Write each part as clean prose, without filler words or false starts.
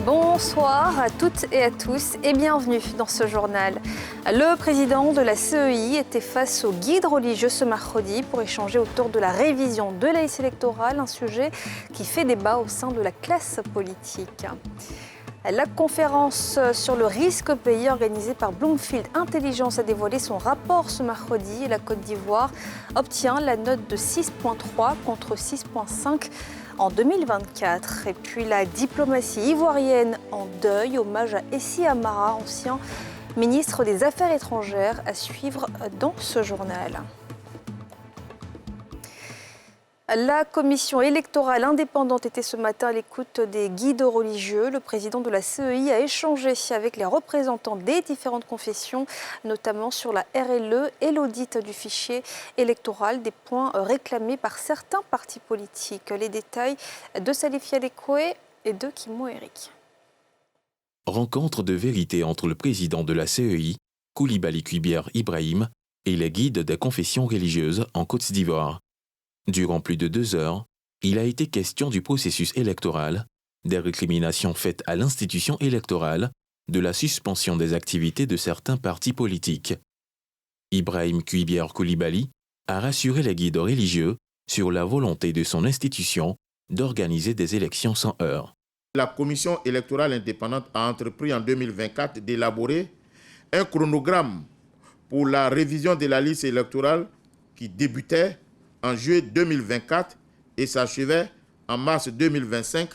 Bonsoir à toutes et à tous et bienvenue dans ce journal. Le président de la CEI était face aux guides religieux ce mercredi pour échanger autour de la révision de la liste électorale, un sujet qui fait débat au sein de la classe politique. La conférence sur le risque pays organisée par Bloomfield Intelligence a dévoilé son rapport ce mercredi. La Côte d'Ivoire obtient la note de 6,3 contre 6,5 en 2024. Et puis la diplomatie ivoirienne en deuil, hommage à Essi Amara, ancien ministre des Affaires étrangères, à suivre dans ce journal. La commission électorale indépendante était ce matin à l'écoute des guides religieux. Le président de la CEI a échangé avec les représentants des différentes confessions, notamment sur la RLE et l'audit du fichier électoral, des points réclamés par certains partis politiques. Les détails de Salif Yadekoué et de Kimo Eric. Rencontre de vérité entre le président de la CEI, Coulibaly Kuibiar Ibrahim, et les guides des confessions religieuses en Côte d'Ivoire. Durant plus de 2 heures, il a été question du processus électoral, des récriminations faites à l'institution électorale, de la suspension des activités de certains partis politiques. Ibrahim Kuibiar Coulibaly a rassuré les guides religieux sur la volonté de son institution d'organiser des élections sans heurts. La commission électorale indépendante a entrepris en 2024 d'élaborer un chronogramme pour la révision de la liste électorale qui débutait en juillet 2024 et s'achevait en mars 2025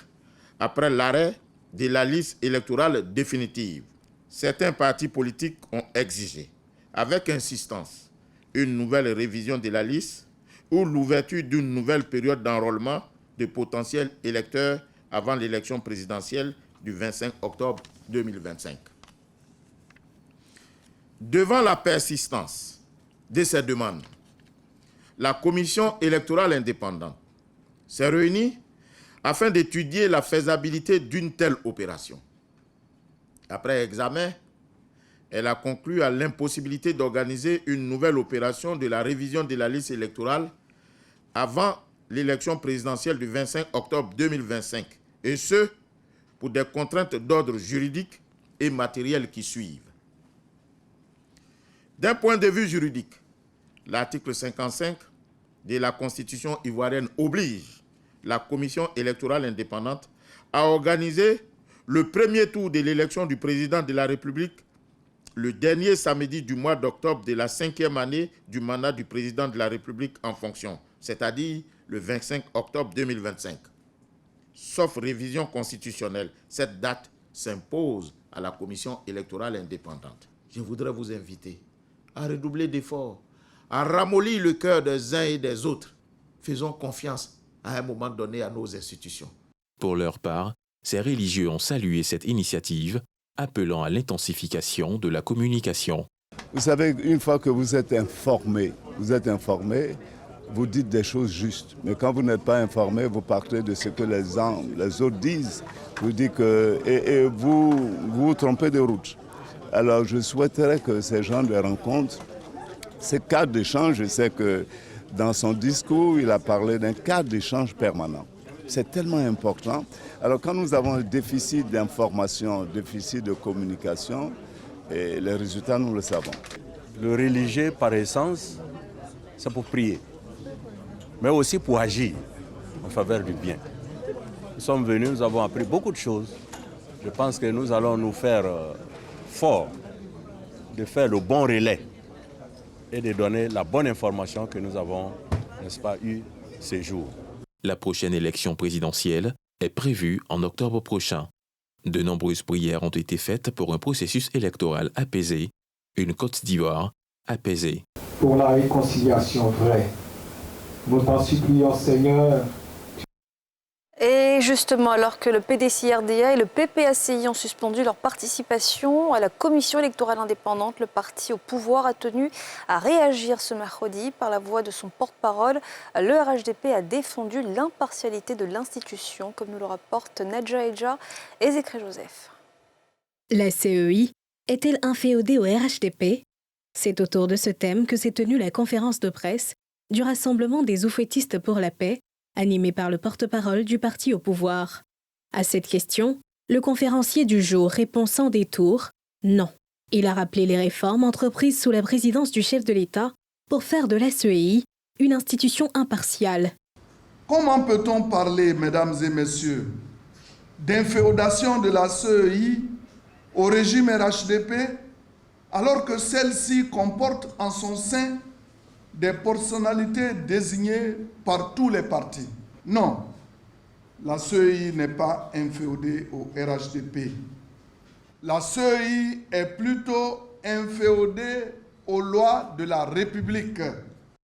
après l'arrêt de la liste électorale définitive. Certains partis politiques ont exigé, avec insistance, une nouvelle révision de la liste ou l'ouverture d'une nouvelle période d'enrôlement de potentiels électeurs avant l'élection présidentielle du 25 octobre 2025. Devant la persistance de ces demandes, la commission électorale indépendante s'est réunie afin d'étudier la faisabilité d'une telle opération. Après examen, elle a conclu à l'impossibilité d'organiser une nouvelle opération de la révision de la liste électorale avant l'élection présidentielle du 25 octobre 2025, et ce, pour des contraintes d'ordre juridique et matériel qui suivent. D'un point de vue juridique, l'article 55 de la Constitution ivoirienne oblige la commission électorale indépendante à organiser le premier tour de l'élection du président de la République le dernier samedi du mois d'octobre de la 5e année du mandat du président de la République en fonction, c'est-à-dire le 25 octobre 2025. Sauf révision constitutionnelle, cette date s'impose à la commission électorale indépendante. Je voudrais vous inviter à redoubler d'efforts, à ramollir le cœur des uns et des autres. Faisons confiance à un moment donné à nos institutions. Pour leur part, ces religieux ont salué cette initiative, appelant à l'intensification de la communication. Vous savez, une fois que vous êtes informé, vous dites des choses justes. Mais quand vous n'êtes pas informé, vous partez de ce que les autres disent. Vous dites que et vous trompez de route. Alors je souhaiterais que ces gens de rencontre, ces cadres d'échange, je sais que dans son discours, il a parlé d'un cadre d'échange permanent. C'est tellement important. Alors quand nous avons un déficit d'information, déficit de communication, et les résultats, nous le savons. Le religieux, par essence, c'est pour prier, mais aussi pour agir en faveur du bien. Nous sommes venus, nous avons appris beaucoup de choses. Je pense que nous allons nous faire fort de faire le bon relais et de donner la bonne information que nous avons, n'est-ce pas, eu ces jours. La prochaine élection présidentielle est prévue en octobre prochain. De nombreuses prières ont été faites pour un processus électoral apaisé, une Côte d'Ivoire apaisée. Pour la réconciliation vraie, nous t'en supplions, Seigneur. Et justement, alors que le PDCRDA et le PPACI ont suspendu leur participation à la commission électorale indépendante, le parti au pouvoir a tenu à réagir ce mercredi par la voix de son porte-parole. Le RHDP a défendu l'impartialité de l'institution, comme nous le rapportent Nadja Eja et Zécré Joseph. La CEI est-elle inféodée au RHDP ? C'est autour de ce thème que s'est tenue la conférence de presse du Rassemblement des oufouettistes pour la paix, animé par le porte-parole du parti au pouvoir. À cette question, Le conférencier du jour répond sans détour « non ». Il a rappelé les réformes entreprises sous la présidence du chef de l'État pour faire de la CEI une institution impartiale. Comment peut-on parler, mesdames et messieurs, d'inféodation de la CEI au régime RHDP alors que celle-ci comporte en son sein des personnalités désignées par tous les partis? Non, la CEI n'est pas inféodée au RHDP. La CEI est plutôt inféodée aux lois de la République.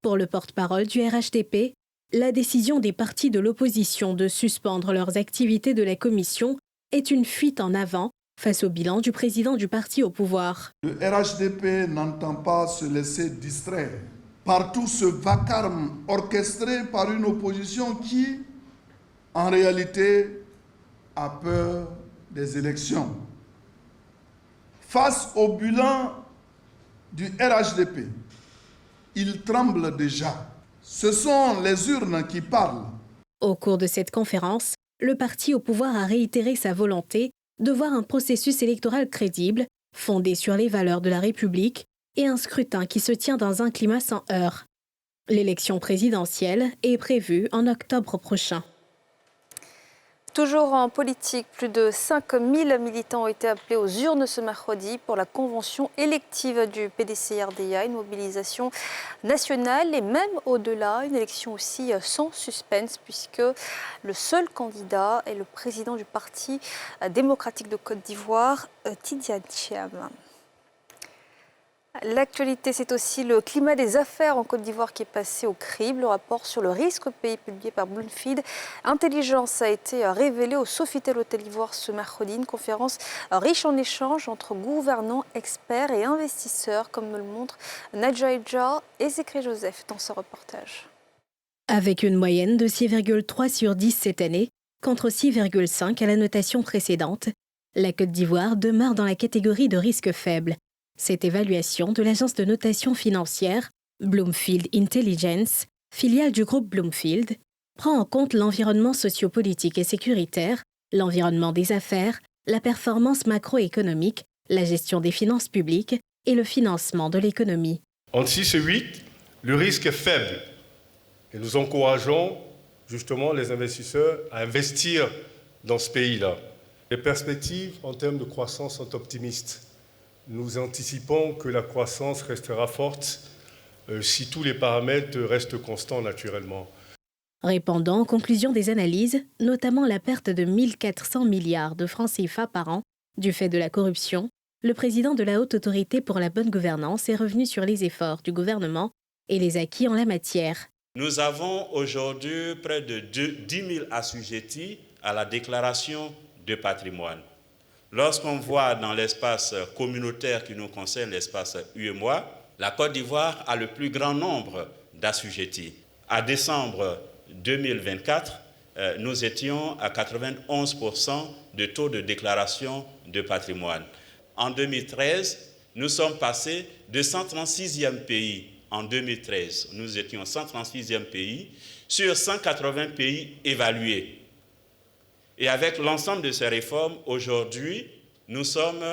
Pour le porte-parole du RHDP, la décision des partis de l'opposition de suspendre leurs activités de la commission est une fuite en avant face au bilan du président du parti au pouvoir. Le RHDP n'entend pas se laisser distraire par tout ce vacarme orchestré par une opposition qui, en réalité, a peur des élections. Face au bilan du RHDP, il tremble déjà. Ce sont les urnes qui parlent. Au cours de cette conférence, le parti au pouvoir a réitéré sa volonté de voir un processus électoral crédible, fondé sur les valeurs de la République et un scrutin qui se tient dans un climat sans heurts. L'élection présidentielle est prévue en octobre prochain. Toujours en politique, plus de 5000 militants ont été appelés aux urnes ce mercredi pour la convention élective du PDC-RDA, une mobilisation nationale et même au-delà, une élection aussi sans suspense puisque le seul candidat est le président du Parti démocratique de Côte d'Ivoire, Tidiane Thiam. L'actualité, c'est aussi le climat des affaires en Côte d'Ivoire qui est passé au crible. Le rapport sur le risque au pays publié par Bloomfield Intelligence a été révélé au Sofitel Hôtel Ivoire ce mercredi. Une conférence riche en échanges entre gouvernants, experts et investisseurs, comme me le montre Nadja Edja et Zécré Joseph dans ce reportage. Avec une moyenne de 6,3 sur 10 cette année, contre 6,5 à la notation précédente, la Côte d'Ivoire demeure dans la catégorie de risque faible. Cette évaluation de l'agence de notation financière Bloomfield Intelligence, filiale du groupe Bloomfield, prend en compte l'environnement sociopolitique et sécuritaire, l'environnement des affaires, la performance macroéconomique, la gestion des finances publiques et le financement de l'économie. Entre 6 et 8, le risque est faible et nous encourageons justement les investisseurs à investir dans ce pays-là. Les perspectives en termes de croissance sont optimistes. Nous anticipons que la croissance restera forte si tous les paramètres restent constants naturellement. Répondant aux conclusions des analyses, notamment la perte de 1 400 milliards de francs CFA par an du fait de la corruption, le président de la Haute Autorité pour la bonne gouvernance est revenu sur les efforts du gouvernement et les acquis en la matière. Nous avons aujourd'hui près de 10 000 assujettis à la déclaration de patrimoine. Lorsqu'on voit dans l'espace communautaire qui nous concerne, l'espace UEMOA, la Côte d'Ivoire a le plus grand nombre d'assujettis. À décembre 2024, nous étions à 91% de taux de déclaration de patrimoine. En 2013, nous sommes passés de 136e pays. En 2013, nous étions 136e pays sur 180 pays évalués. Et avec l'ensemble de ces réformes, aujourd'hui, nous sommes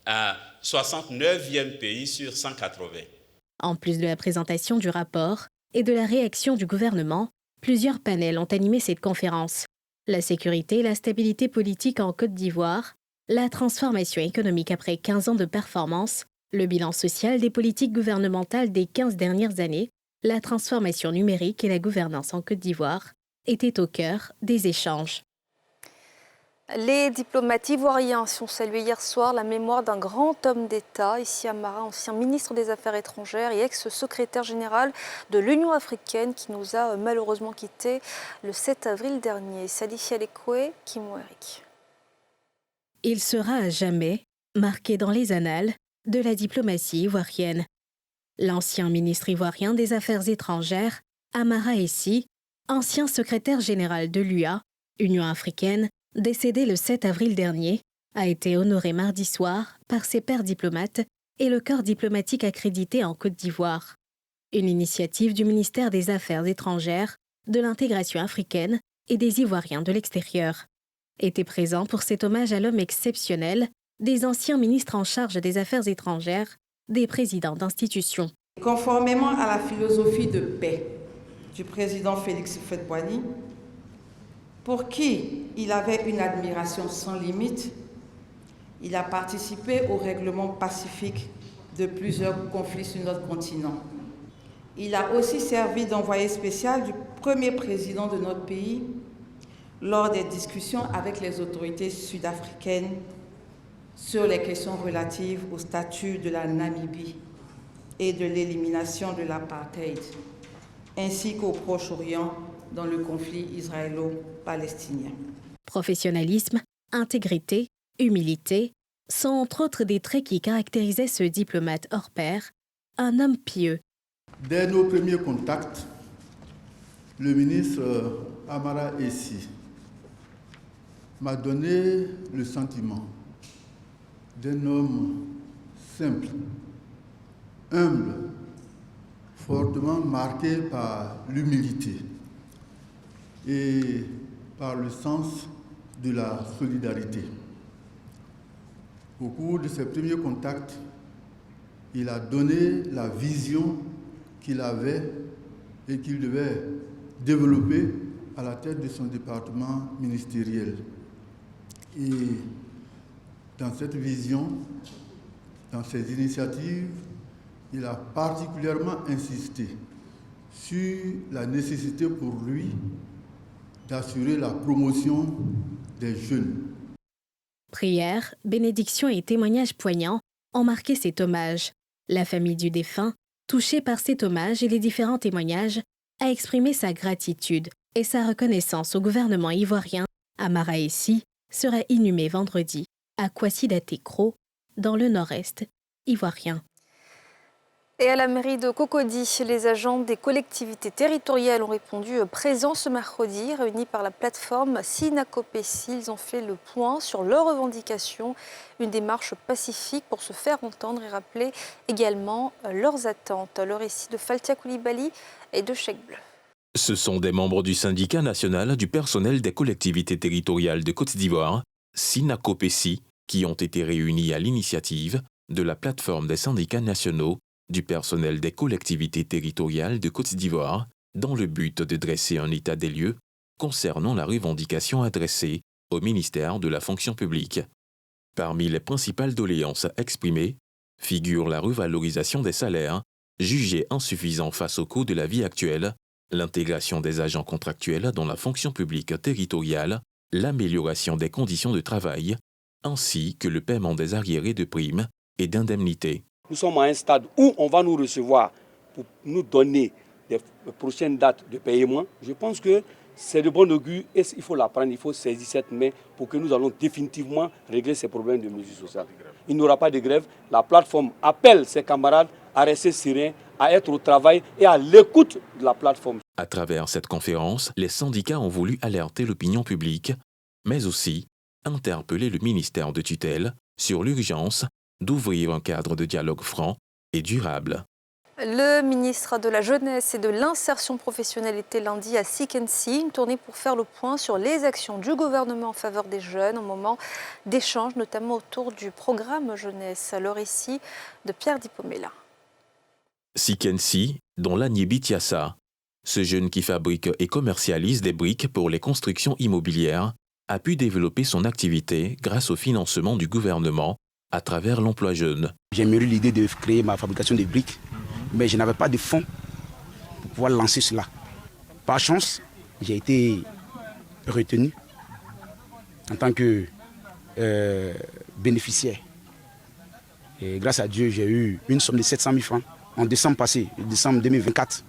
à 69e pays sur 180. En plus de la présentation du rapport et de la réaction du gouvernement, plusieurs panels ont animé cette conférence. La sécurité et la stabilité politique en Côte d'Ivoire, la transformation économique après 15 ans de performance, le bilan social des politiques gouvernementales des 15 dernières années, la transformation numérique et la gouvernance en Côte d'Ivoire étaient au cœur des échanges. Les diplomates ivoiriens ont salué hier soir la mémoire d'un grand homme d'État, Issi Amara, ancien ministre des Affaires étrangères et ex-secrétaire général de l'Union africaine qui nous a malheureusement quittés le 7 avril dernier. Salihi Alekwe, Kimou Eric. Il sera à jamais marqué dans les annales de la diplomatie ivoirienne. L'ancien ministre ivoirien des Affaires étrangères, Amara Issi, ancien secrétaire général de l'UA, Union africaine, décédé le 7 avril dernier, a été honoré mardi soir par ses pairs diplomates et le corps diplomatique accrédité en Côte d'Ivoire. Une initiative du ministère des Affaires étrangères, de l'intégration africaine et des Ivoiriens de l'extérieur. Étaient présents pour cet hommage à l'homme exceptionnel des anciens ministres en charge des Affaires étrangères, des présidents d'institutions. Conformément à la philosophie de paix du président Félix Houphouët-Boigny, pour qui il avait une admiration sans limite, il a participé au règlement pacifique de plusieurs conflits sur notre continent. Il a aussi servi d'envoyé spécial du premier président de notre pays lors des discussions avec les autorités sud-africaines sur les questions relatives au statut de la Namibie et de l'élimination de l'apartheid, ainsi qu'au Proche-Orient dans le conflit israélo-palestinien. Professionnalisme, intégrité, humilité sont entre autres des traits qui caractérisaient ce diplomate hors pair, un homme pieux. Dès nos premiers contacts, le ministre Amara Essi m'a donné le sentiment d'un homme simple, humble, fortement marqué par l'humilité et par le sens de la solidarité. Au cours de ses premiers contacts, il a donné la vision qu'il avait et qu'il devait développer à la tête de son département ministériel. Et dans cette vision, dans ses initiatives, il a particulièrement insisté sur la nécessité pour lui d'assurer la promotion des jeunes. Prières, bénédictions et témoignages poignants ont marqué cet hommage. La famille du défunt, touchée par cet hommage et les différents témoignages, a exprimé sa gratitude et sa reconnaissance au gouvernement ivoirien. Amara Essi sera inhumé vendredi à Kwasi-Daté-Kro, dans le nord-est ivoirien. Et à la mairie de Cocody, les agents des collectivités territoriales ont répondu présents ce mercredi, réunis par la plateforme Sinacopesi. Ils ont fait le point sur leurs revendications, une démarche pacifique pour se faire entendre et rappeler également leurs attentes. Le récit de Faltia Koulibaly et de Cheikh Bleu. Ce sont des membres du syndicat national du personnel des collectivités territoriales de Côte d'Ivoire, Sinacopesi, qui ont été réunis à l'initiative de la plateforme des syndicats nationaux du personnel des collectivités territoriales de Côte d'Ivoire dans le but de dresser un état des lieux concernant la revendication adressée au ministère de la fonction publique. Parmi les principales doléances exprimées figure la revalorisation des salaires, jugés insuffisants face au coût de la vie actuelle, l'intégration des agents contractuels dans la fonction publique territoriale, l'amélioration des conditions de travail, ainsi que le paiement des arriérés de primes et d'indemnités. Nous sommes à un stade où on va nous recevoir pour nous donner des prochaines dates de paiement. Je pense que c'est de bon augure et il faut la prendre, il faut saisir cette main pour que nous allons définitivement régler ces problèmes de mesures sociales. Il n'y aura pas de grève. La plateforme appelle ses camarades à rester sereins, à être au travail et à l'écoute de la plateforme. À travers cette conférence, les syndicats ont voulu alerter l'opinion publique, mais aussi interpeller le ministère de tutelle sur l'urgence d'ouvrir un cadre de dialogue franc et durable. Le ministre de la Jeunesse et de l'Insertion professionnelle était lundi à Sikensi, une tournée pour faire le point sur les actions du gouvernement en faveur des jeunes, au moment d'échanges, notamment autour du programme jeunesse. Le récit de Pierre Dipomela. Sikensi, dont Lagnibi Tiassa, ce jeune qui fabrique et commercialise des briques pour les constructions immobilières, a pu développer son activité grâce au financement du gouvernement à travers l'emploi jeune. J'ai eu l'idée de créer ma fabrication de briques, mais je n'avais pas de fonds pour pouvoir lancer cela. Par chance, j'ai été retenu en tant que bénéficiaire. Et grâce à Dieu, j'ai eu une somme de 700 000 francs en décembre passé, décembre 2024.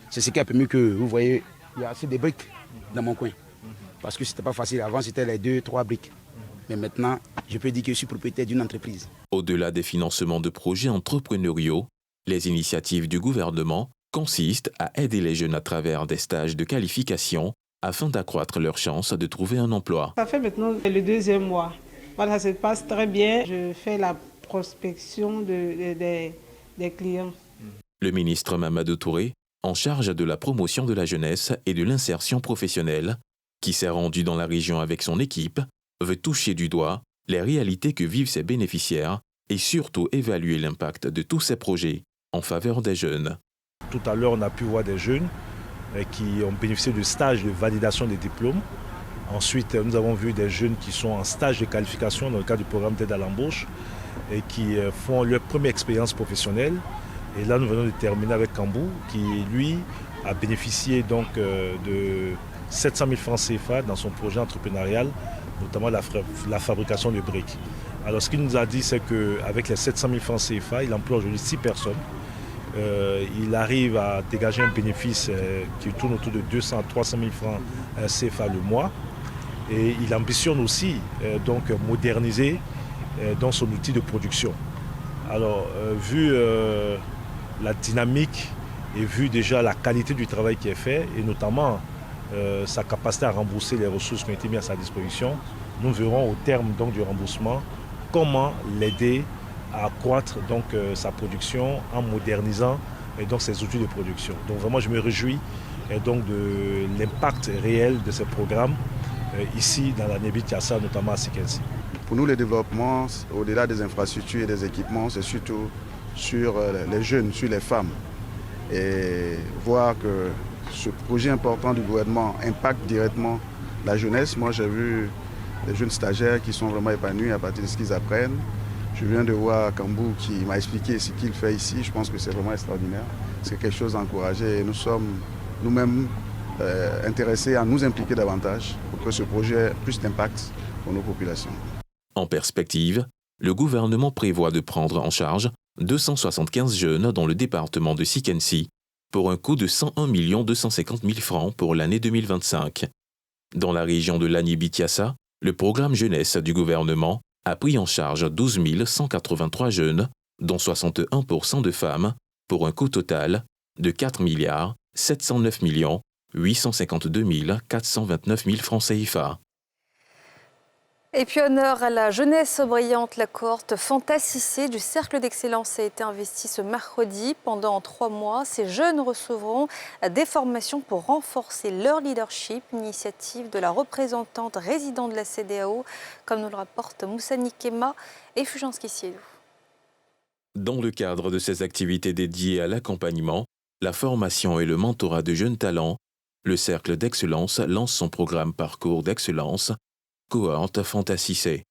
C'est ce qui a permis que, vous voyez, il y a assez de briques dans mon coin. Parce que ce n'était pas facile. Avant, c'était les 2-3 briques. Mais maintenant, je peux dire que je suis propriétaire d'une entreprise. Au-delà des financements de projets entrepreneuriaux, les initiatives du gouvernement consistent à aider les jeunes à travers des stages de qualification afin d'accroître leurs chances de trouver un emploi. Ça fait maintenant le 2e mois. Voilà, ça se passe très bien. Je fais la prospection des clients. Le ministre Mamadou Touré, en charge de la promotion de la jeunesse et de l'insertion professionnelle, qui s'est rendu dans la région avec son équipe, veut toucher du doigt les réalités que vivent ses bénéficiaires et surtout évaluer l'impact de tous ces projets en faveur des jeunes. Tout à l'heure, on a pu voir des jeunes qui ont bénéficié de stages de validation des diplômes. Ensuite, nous avons vu des jeunes qui sont en stage de qualification dans le cadre du programme d'aide à l'embauche et qui font leur première expérience professionnelle. Et là, nous venons de terminer avec Kambou, qui, lui, a bénéficié donc de 700 000 francs CFA dans son projet entrepreneurial, notamment la fabrication de briques. Alors, ce qu'il nous a dit, c'est qu'avec les 700 000 francs CFA, il emploie aujourd'hui 6 personnes. Il arrive à dégager un bénéfice qui tourne autour de 200 à 300 000 francs CFA le mois. Et il ambitionne aussi donc moderniser dans son outil de production. Alors, vu la dynamique et vu déjà la qualité du travail qui est fait, et notamment sa capacité à rembourser les ressources qui ont été mises à sa disposition, nous verrons au terme donc, du remboursement comment l'aider à accroître donc, sa production en modernisant donc, ses outils de production. Donc vraiment, je me réjouis donc, de l'impact réel de ces programmes ici dans la Nebitiassa, notamment à Sikensi. Pour nous, le développement, au-delà des infrastructures et des équipements, c'est surtout sur les jeunes, sur les femmes. Et voir que ce projet important du gouvernement impacte directement la jeunesse. Moi, j'ai vu des jeunes stagiaires qui sont vraiment épanouis à partir de ce qu'ils apprennent. Je viens de voir Kambou qui m'a expliqué ce qu'il fait ici. Je pense que c'est vraiment extraordinaire. C'est quelque chose à encourager et nous sommes nous-mêmes intéressés à nous impliquer davantage pour que ce projet ait plus d'impact pour nos populations. En perspective, le gouvernement prévoit de prendre en charge 275 jeunes dans le département de Sikensi pour un coût de 101 250 000 francs pour l'année 2025. Dans la région de l'Ani-Bitiassa, le programme jeunesse du gouvernement a pris en charge 12 183 jeunes, dont 61% de femmes, pour un coût total de 4 709 852 429 000 francs CFA. Et puis honneur à la jeunesse brillante, la cohorte Fanta Cissé du Cercle d'Excellence a été investie ce mercredi. Pendant 3 mois, ces jeunes recevront des formations pour renforcer leur leadership, initiative de la représentante résidente de la CEDEAO, comme nous le rapportent Moussani Kema et Fulgence Kissielou. Dans le cadre de ces activités dédiées à l'accompagnement, la formation et le mentorat de jeunes talents, le Cercle d'Excellence lance son programme Parcours d'Excellence, cohorte Fanta Cissé.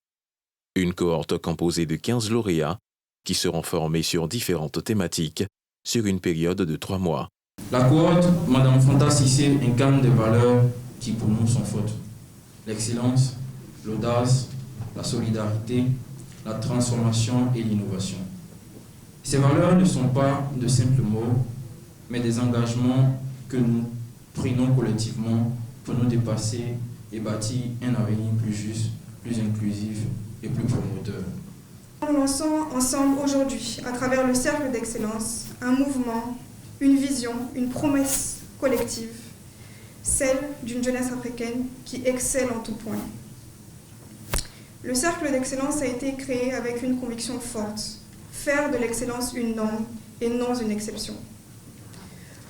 Une cohorte composée de 15 lauréats qui seront formés sur différentes thématiques sur une période de 3 mois. La cohorte Madame Fanta Cissé incarne des valeurs qui pour nous sont fortes. L'excellence, l'audace, la solidarité, la transformation et l'innovation. Ces valeurs ne sont pas de simples mots, mais des engagements que nous prenons collectivement pour nous dépasser et bâtir un avenir plus juste, plus inclusif et plus promoteur. Nous lançons ensemble aujourd'hui, à travers le Cercle d'Excellence, un mouvement, une vision, une promesse collective, celle d'une jeunesse africaine qui excelle en tout point. Le Cercle d'Excellence a été créé avec une conviction forte, faire de l'excellence une norme et non une exception.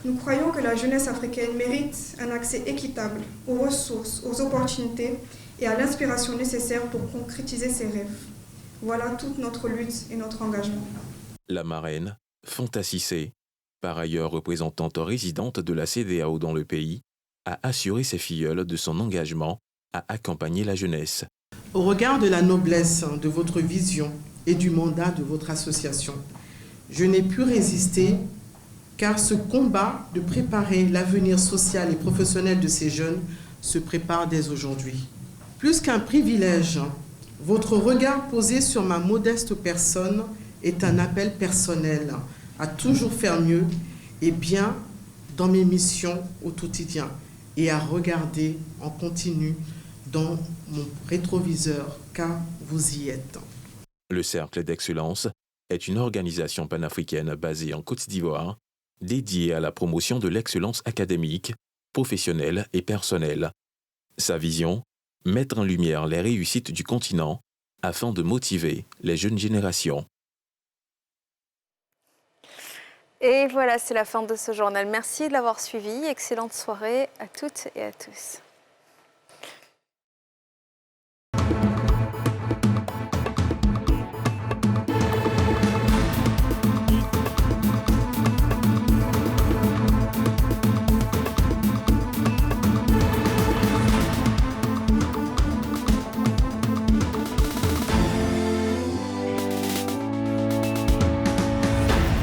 Nous croyons que la jeunesse africaine mérite un accès équitable aux ressources, aux opportunités et à l'inspiration nécessaire pour concrétiser ses rêves. Voilà toute notre lutte et notre engagement. La marraine, Fanta Cissé, par ailleurs représentante résidente de la CEDEAO dans le pays, a assuré ses filleuls de son engagement à accompagner la jeunesse. Au regard de la noblesse de votre vision et du mandat de votre association, je n'ai pu résister car ce combat de préparer l'avenir social et professionnel de ces jeunes se prépare dès aujourd'hui. Plus qu'un privilège, votre regard posé sur ma modeste personne est un appel personnel à toujours faire mieux et bien dans mes missions au quotidien et à regarder en continu dans mon rétroviseur car vous y êtes. Le Cercle d'Excellence est une organisation panafricaine basée en Côte d'Ivoire dédiée à la promotion de l'excellence académique, professionnelle et personnelle. Sa vision, mettre en lumière les réussites du continent afin de motiver les jeunes générations. Et voilà, c'est la fin de ce journal. Merci de l'avoir suivi. Excellente soirée à toutes et à tous.